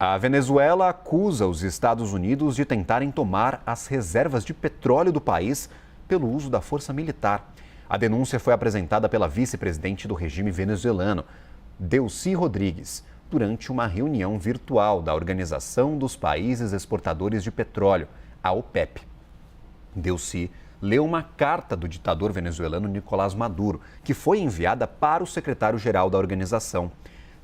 A Venezuela acusa os Estados Unidos de tentarem tomar as reservas de petróleo do país pelo uso da força militar. A denúncia foi apresentada pela vice-presidente do regime venezuelano, Delcy Rodrigues, durante uma reunião virtual da Organização dos Países Exportadores de Petróleo, a OPEP. Delcy leu uma carta do ditador venezuelano Nicolás Maduro, que foi enviada para o secretário-geral da organização.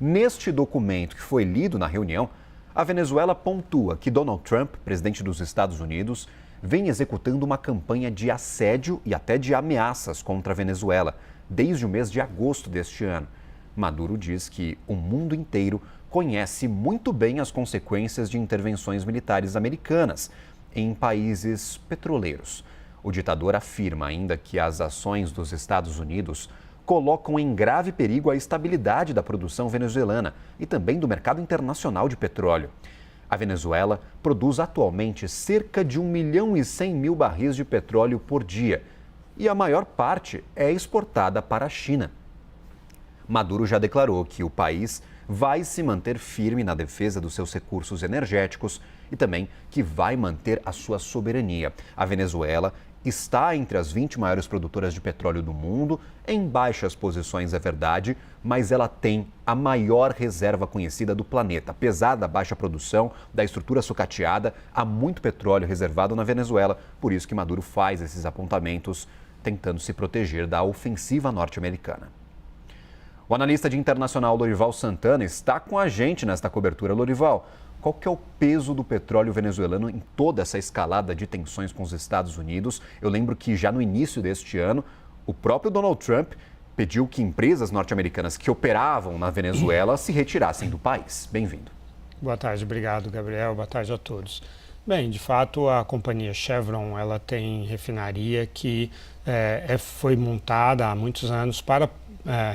Neste documento que foi lido na reunião, a Venezuela pontua que Donald Trump, presidente dos Estados Unidos, vem executando uma campanha de assédio e até de ameaças contra a Venezuela desde o mês de agosto deste ano. Maduro diz que o mundo inteiro conhece muito bem as consequências de intervenções militares americanas em países petroleiros. O ditador afirma ainda que as ações dos Estados Unidos colocam em grave perigo a estabilidade da produção venezuelana e também do mercado internacional de petróleo. A Venezuela produz atualmente cerca de 1.100.000 barris de petróleo por dia e a maior parte é exportada para a China. Maduro já declarou que o país vai se manter firme na defesa dos seus recursos energéticos e também que vai manter a sua soberania. A Venezuela está entre as 20 maiores produtoras de petróleo do mundo, em baixas posições é verdade, mas ela tem a maior reserva conhecida do planeta. Apesar da baixa produção, da estrutura sucateada, há muito petróleo reservado na Venezuela, por isso que Maduro faz esses apontamentos, tentando se proteger da ofensiva norte-americana. O analista de internacional Lorival Santana está com a gente nesta cobertura. Lorival, qual que é o peso do petróleo venezuelano em toda essa escalada de tensões com os Estados Unidos? Eu lembro que já no início deste ano, o próprio Donald Trump pediu que empresas norte-americanas que operavam na Venezuela se retirassem do país. Bem-vindo. Boa tarde, obrigado, Gabriel. Boa tarde a todos. Bem, de fato, a companhia Chevron, ela tem refinaria que foi montada há muitos anos para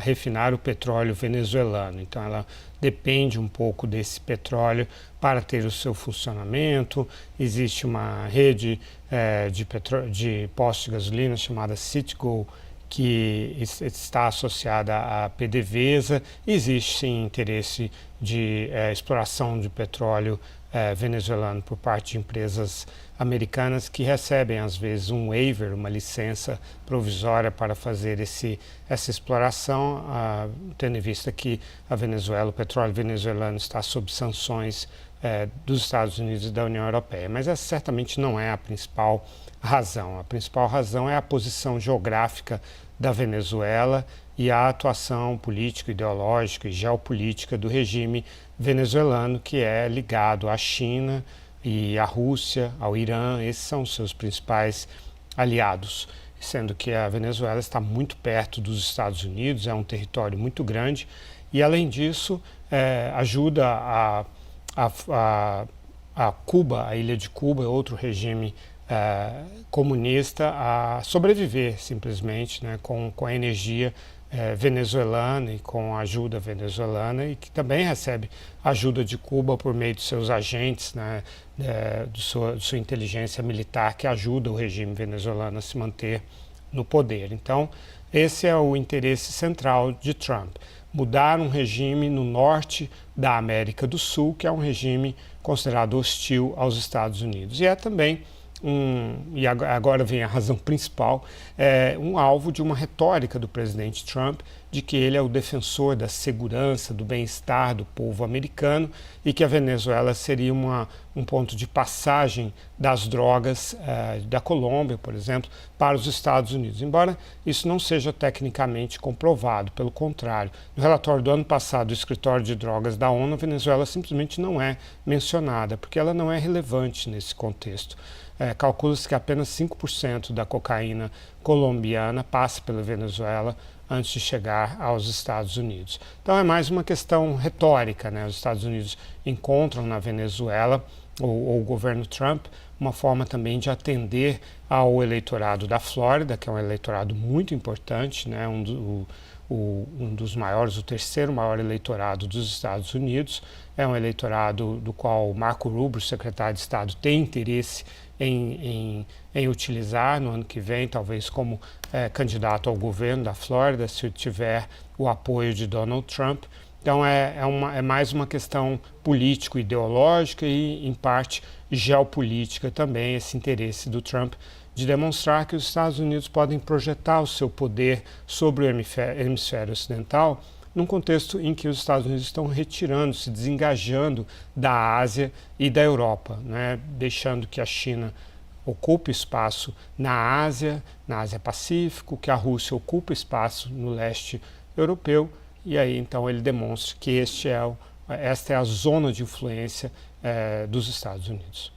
refinar o petróleo venezuelano. Então, ela depende um pouco desse petróleo para ter o seu funcionamento. Existe uma rede de postos de gasolina chamada Citgo, que está associada à PDVSA. Existe sim interesse de exploração de petróleo venezuelano por parte de empresas americanas que recebem às vezes um waiver, uma licença provisória para fazer essa exploração, tendo em vista que a Venezuela, o petróleo venezuelano está sob sanções dos Estados Unidos e da União Europeia. Mas essa certamente não é a principal razão. A principal razão é a posição geográfica da Venezuela e a atuação política, ideológica e geopolítica do regime venezuelano, que é ligado à China e à Rússia, ao Irã. Esses são os seus principais aliados, sendo que a Venezuela está muito perto dos Estados Unidos, é um território muito grande e, além disso, ajuda a Cuba, a ilha de Cuba, outro regime comunista, a sobreviver simplesmente, né, com a energia venezuelana e com a ajuda venezuelana, e que também recebe ajuda de Cuba por meio de seus agentes, né, de sua inteligência militar, que ajuda o regime venezuelano a se manter no poder. Então, esse é o interesse central de Trump: mudar um regime no norte da América do Sul, que é um regime considerado hostil aos Estados Unidos. E é também e agora vem a razão principal, um alvo de uma retórica do presidente Trump de que ele é o defensor da segurança, do bem-estar do povo americano e que a Venezuela seria um ponto de passagem das drogas da Colômbia, por exemplo, para os Estados Unidos. Embora isso não seja tecnicamente comprovado, pelo contrário. No relatório do ano passado do Escritório de Drogas da ONU, a Venezuela simplesmente não é mencionada, porque ela não é relevante nesse contexto. Calcula-se que apenas 5% da cocaína colombiana passa pela Venezuela antes de chegar aos Estados Unidos. Então é mais uma questão retórica, né? Os Estados Unidos encontram na Venezuela, ou o governo Trump, uma forma também de atender ao eleitorado da Flórida, que é um eleitorado muito importante, né? Um dos maiores, o terceiro maior eleitorado dos Estados Unidos. É um eleitorado do qual o Marco Rubio, secretário de Estado, tem interesse em utilizar no ano que vem, talvez como candidato ao governo da Flórida, se tiver o apoio de Donald Trump. Então é mais uma questão político-ideológica e, em parte, geopolítica também, esse interesse do Trump de demonstrar que os Estados Unidos podem projetar o seu poder sobre o hemisfério ocidental num contexto em que os Estados Unidos estão retirando, se desengajando da Ásia e da Europa, né? Deixando que a China ocupe espaço na Ásia Pacífico, que a Rússia ocupe espaço no leste europeu, e aí então ele demonstra que esta é a zona de influência dos Estados Unidos.